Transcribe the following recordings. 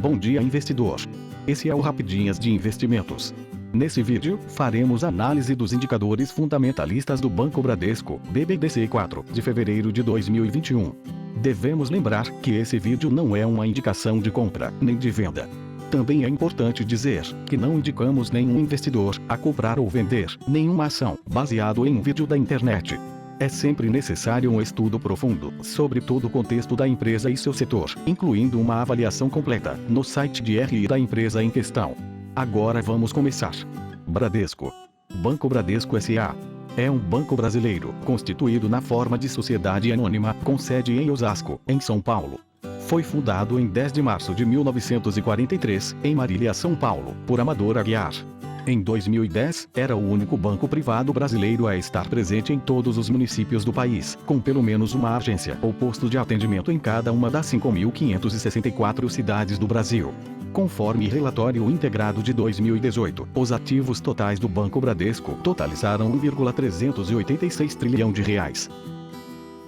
Bom dia, investidor. Esse é o Rapidinhas de Investimentos. Nesse vídeo, faremos análise dos indicadores fundamentalistas do Banco Bradesco, BBDC4, de fevereiro de 2021. Devemos lembrar que esse vídeo não é uma indicação de compra, nem de venda. Também é importante dizer que não indicamos nenhum investidor a comprar ou vender nenhuma ação baseado em um vídeo da internet. É sempre necessário um estudo profundo sobre todo o contexto da empresa e seu setor, incluindo uma avaliação completa no site de RI da empresa em questão. Agora vamos começar. Bradesco. Banco Bradesco S.A. é um banco brasileiro, constituído na forma de sociedade anônima, com sede em Osasco, em São Paulo. Foi fundado em 10 de março de 1943, em Marília, São Paulo, por Amador Aguiar. Em 2010, era o único banco privado brasileiro a estar presente em todos os municípios do país, com pelo menos uma agência ou posto de atendimento em cada uma das 5.564 cidades do Brasil. Conforme relatório integrado de 2018, os ativos totais do Banco Bradesco totalizaram 1,386 trilhão de reais.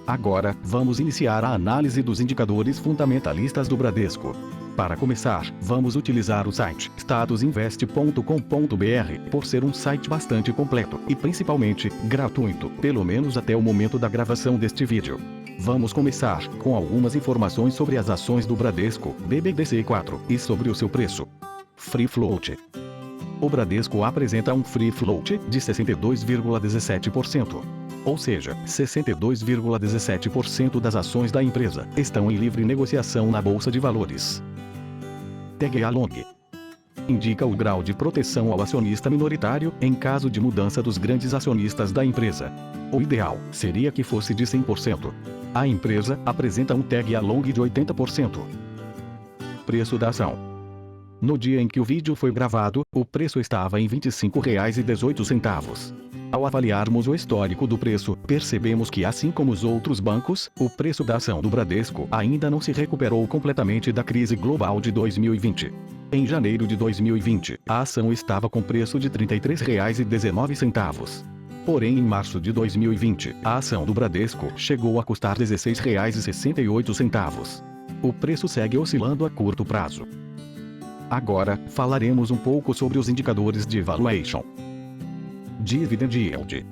Agora, vamos iniciar a análise dos indicadores fundamentalistas do Bradesco. Para começar, vamos utilizar o site statusinvest.com.br, por ser um site bastante completo e principalmente gratuito, pelo menos até o momento da gravação deste vídeo. Vamos começar com algumas informações sobre as ações do Bradesco, BBDC4, e sobre o seu preço. Free Float. O Bradesco apresenta um Free Float de 62,17%. Ou seja, 62,17% das ações da empresa estão em livre negociação na Bolsa de Valores. Tag Along. Indica o grau de proteção ao acionista minoritário em caso de mudança dos grandes acionistas da empresa. O ideal seria que fosse de 100%. A empresa apresenta um Tag Along de 80%. Preço da ação. No dia em que o vídeo foi gravado, o preço estava em R$ 25,18. Ao avaliarmos o histórico do preço, percebemos que, assim como os outros bancos, o preço da ação do Bradesco ainda não se recuperou completamente da crise global de 2020. Em janeiro de 2020, a ação estava com preço de R$ 33,19. Porém, em março de 2020, a ação do Bradesco chegou a custar R$ 16,68. O preço segue oscilando a curto prazo. Agora, falaremos um pouco sobre os indicadores de valuation. Dividend Yield.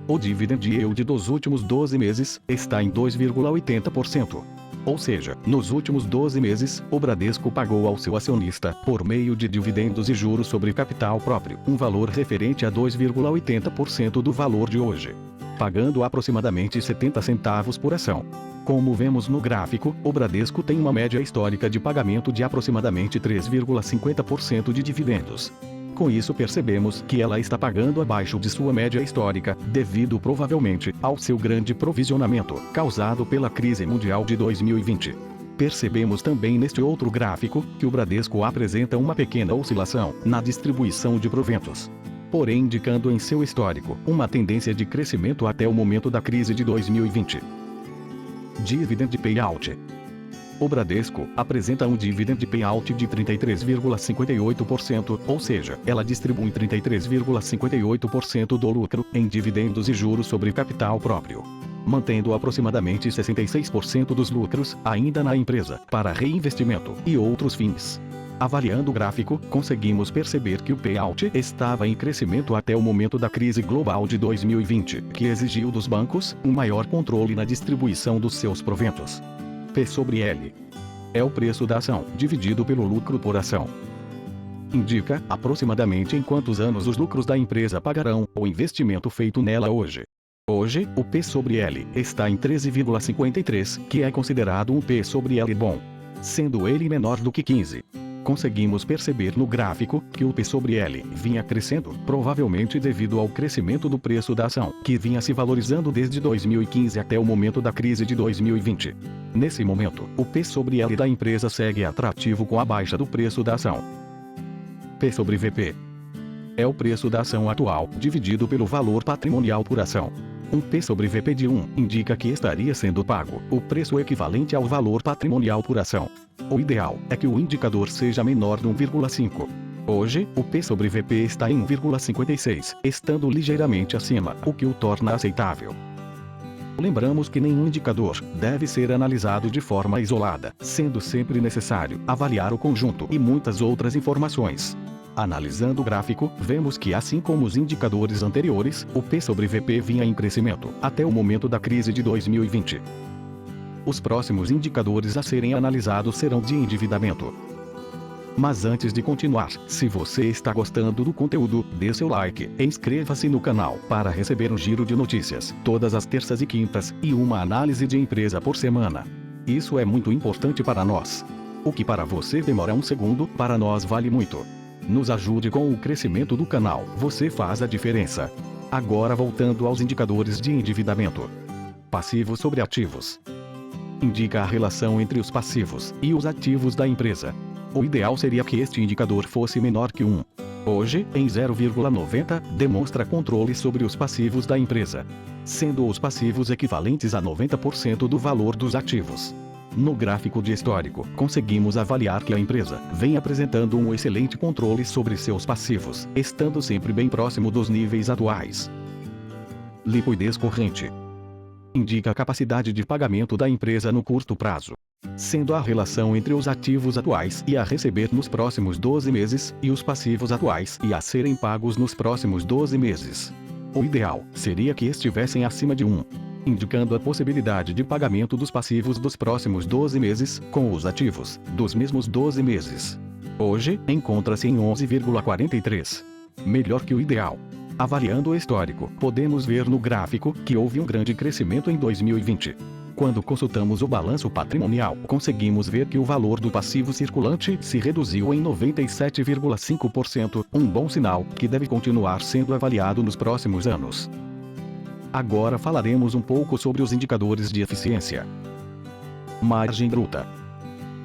O Dividend Yield dos últimos 12 meses está em 2,80%. Ou seja, nos últimos 12 meses, o Bradesco pagou ao seu acionista, por meio de dividendos e juros sobre capital próprio, um valor referente a 2,80% do valor de hoje, pagando aproximadamente 70 centavos por ação. Como vemos no gráfico, o Bradesco tem uma média histórica de pagamento de aproximadamente 3,50% de dividendos. Com isso percebemos que ela está pagando abaixo de sua média histórica, devido provavelmente ao seu grande provisionamento, causado pela crise mundial de 2020. Percebemos também neste outro gráfico, que o Bradesco apresenta uma pequena oscilação na distribuição de proventos, porém indicando em seu histórico uma tendência de crescimento até o momento da crise de 2020. Dividend Payout. O Bradesco apresenta um Dividend Payout de 33,58%, ou seja, ela distribui 33,58% do lucro em dividendos e juros sobre capital próprio, mantendo aproximadamente 66% dos lucros ainda na empresa para reinvestimento e outros fins. Avaliando o gráfico, conseguimos perceber que o payout estava em crescimento até o momento da crise global de 2020, que exigiu dos bancos um maior controle na distribuição dos seus proventos. P sobre L. É o preço da ação, dividido pelo lucro por ação. Indica, aproximadamente, em quantos anos os lucros da empresa pagarão o investimento feito nela hoje. Hoje, o P sobre L está em 13,53, que é considerado um P sobre L bom, sendo ele menor do que 15. Conseguimos perceber no gráfico que o P sobre L vinha crescendo, provavelmente devido ao crescimento do preço da ação, que vinha se valorizando desde 2015 até o momento da crise de 2020. Nesse momento, o P sobre L da empresa segue atrativo com a baixa do preço da ação. P sobre VP. É o preço da ação atual, dividido pelo valor patrimonial por ação. Um P sobre VP de 1 indica que estaria sendo pago o preço equivalente ao valor patrimonial por ação. O ideal é que o indicador seja menor de 1,5. Hoje, o P sobre VP está em 1,56, estando ligeiramente acima, o que o torna aceitável. Lembramos que nenhum indicador deve ser analisado de forma isolada, sendo sempre necessário avaliar o conjunto e muitas outras informações. Analisando o gráfico, vemos que, assim como os indicadores anteriores, o P sobre VP vinha em crescimento até o momento da crise de 2020. Os próximos indicadores a serem analisados serão de endividamento. Mas antes de continuar, se você está gostando do conteúdo, dê seu like e inscreva-se no canal para receber um giro de notícias todas as terças e quintas e uma análise de empresa por semana. Isso é muito importante para nós. O que para você demora um segundo, para nós vale muito. Nos ajude com o crescimento do canal, você faz a diferença. Agora voltando aos indicadores de endividamento. Passivos sobre ativos. Indica a relação entre os passivos e os ativos da empresa. O ideal seria que este indicador fosse menor que 1. Hoje, em 0,90, demonstra controle sobre os passivos da empresa, sendo os passivos equivalentes a 90% do valor dos ativos. No gráfico de histórico, conseguimos avaliar que a empresa vem apresentando um excelente controle sobre seus passivos, estando sempre bem próximo dos níveis atuais. Liquidez corrente. Indica a capacidade de pagamento da empresa no curto prazo, sendo a relação entre os ativos atuais e a receber nos próximos 12 meses, e os passivos atuais e a serem pagos nos próximos 12 meses. O ideal seria que estivessem acima de 1, indicando a possibilidade de pagamento dos passivos dos próximos 12 meses, com os ativos dos mesmos 12 meses. Hoje, encontra-se em 11,43. Melhor que o ideal. Avaliando o histórico, podemos ver no gráfico que houve um grande crescimento em 2020. Quando consultamos o balanço patrimonial, conseguimos ver que o valor do passivo circulante se reduziu em 97,5%, um bom sinal que deve continuar sendo avaliado nos próximos anos. Agora falaremos um pouco sobre os indicadores de eficiência. Margem bruta.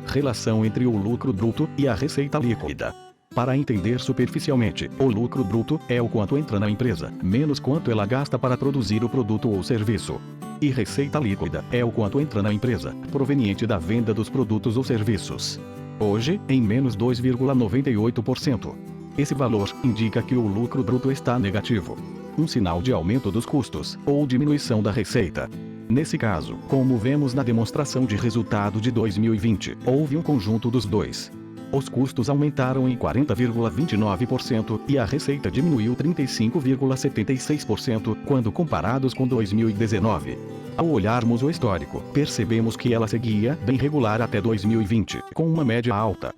Relação entre o lucro bruto e a receita líquida. Para entender superficialmente, o lucro bruto é o quanto entra na empresa, menos quanto ela gasta para produzir o produto ou serviço. E receita líquida é o quanto entra na empresa, proveniente da venda dos produtos ou serviços. Hoje, em menos 2,98%. Esse valor indica que o lucro bruto está negativo. Um sinal de aumento dos custos, ou diminuição da receita. Nesse caso, como vemos na demonstração de resultado de 2020, houve um conjunto dos dois. Os custos aumentaram em 40,29% e a receita diminuiu 35,76% quando comparados com 2019. Ao olharmos o histórico, percebemos que ela seguia bem regular até 2020, com uma média alta.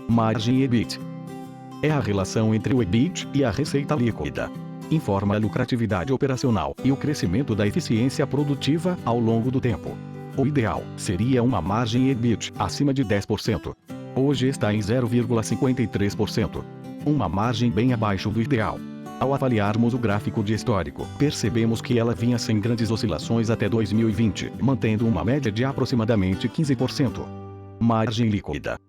Margem EBIT. É a relação entre o EBIT e a receita líquida. Informa a lucratividade operacional e o crescimento da eficiência produtiva ao longo do tempo. O ideal seria uma margem EBIT acima de 10%. Hoje está em 0,53%. Uma margem bem abaixo do ideal. Ao avaliarmos o gráfico de histórico, percebemos que ela vinha sem grandes oscilações até 2020, mantendo uma média de aproximadamente 15%. Margem líquida.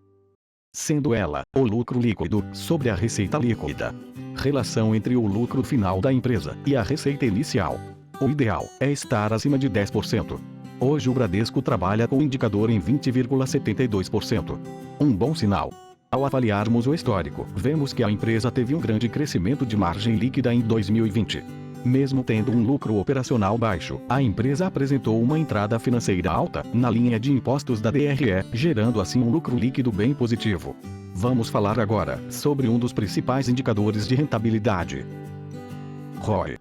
Sendo ela o lucro líquido sobre a receita líquida. Relação entre o lucro final da empresa e a receita inicial. O ideal é estar acima de 10%. Hoje o Bradesco trabalha com o indicador em 20,72%. Um bom sinal. Ao avaliarmos o histórico, vemos que a empresa teve um grande crescimento de margem líquida em 2020. Mesmo tendo um lucro operacional baixo, a empresa apresentou uma entrada financeira alta na linha de impostos da DRE, gerando assim um lucro líquido bem positivo. Vamos falar agora sobre um dos principais indicadores de rentabilidade. ROE.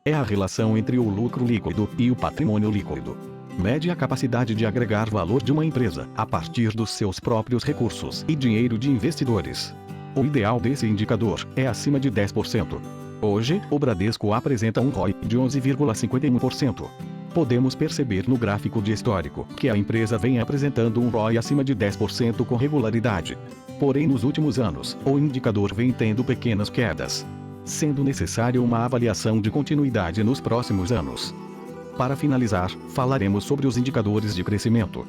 É a relação entre o lucro líquido e o patrimônio líquido. Mede a capacidade de agregar valor de uma empresa a partir dos seus próprios recursos e dinheiro de investidores. O ideal desse indicador é acima de 10%. Hoje, o Bradesco apresenta um ROE de 11,51%. Podemos perceber no gráfico de histórico que a empresa vem apresentando um ROE acima de 10% com regularidade. Porém, nos últimos anos, o indicador vem tendo pequenas quedas, sendo necessário uma avaliação de continuidade nos próximos anos. Para finalizar, falaremos sobre os indicadores de crescimento.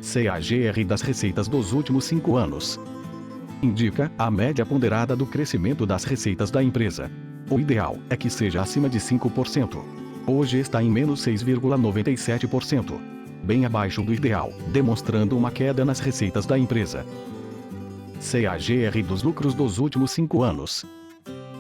CAGR das receitas dos últimos 5 anos. Indica a média ponderada do crescimento das receitas da empresa. O ideal é que seja acima de 5%. Hoje está em menos 6,97%. Bem abaixo do ideal, demonstrando uma queda nas receitas da empresa. CAGR dos lucros dos últimos 5 anos.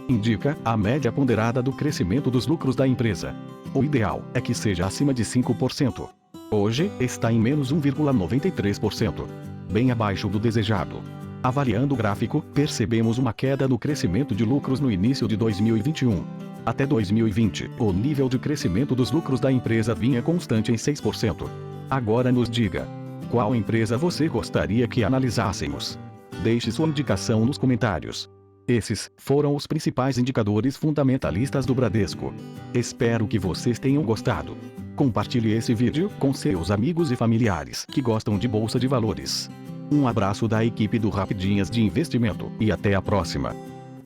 Indica a média ponderada do crescimento dos lucros da empresa. O ideal é que seja acima de 5%. Hoje, está em menos 1,93%. Bem abaixo do desejado. Avaliando o gráfico, percebemos uma queda no crescimento de lucros no início de 2021. Até 2020, o nível de crescimento dos lucros da empresa vinha constante em 6%. Agora nos diga, qual empresa você gostaria que analisássemos? Deixe sua indicação nos comentários. Esses foram os principais indicadores fundamentalistas do Bradesco. Espero que vocês tenham gostado. Compartilhe esse vídeo com seus amigos e familiares que gostam de Bolsa de Valores. Um abraço da equipe do Rapidinhas de Investimento e até a próxima.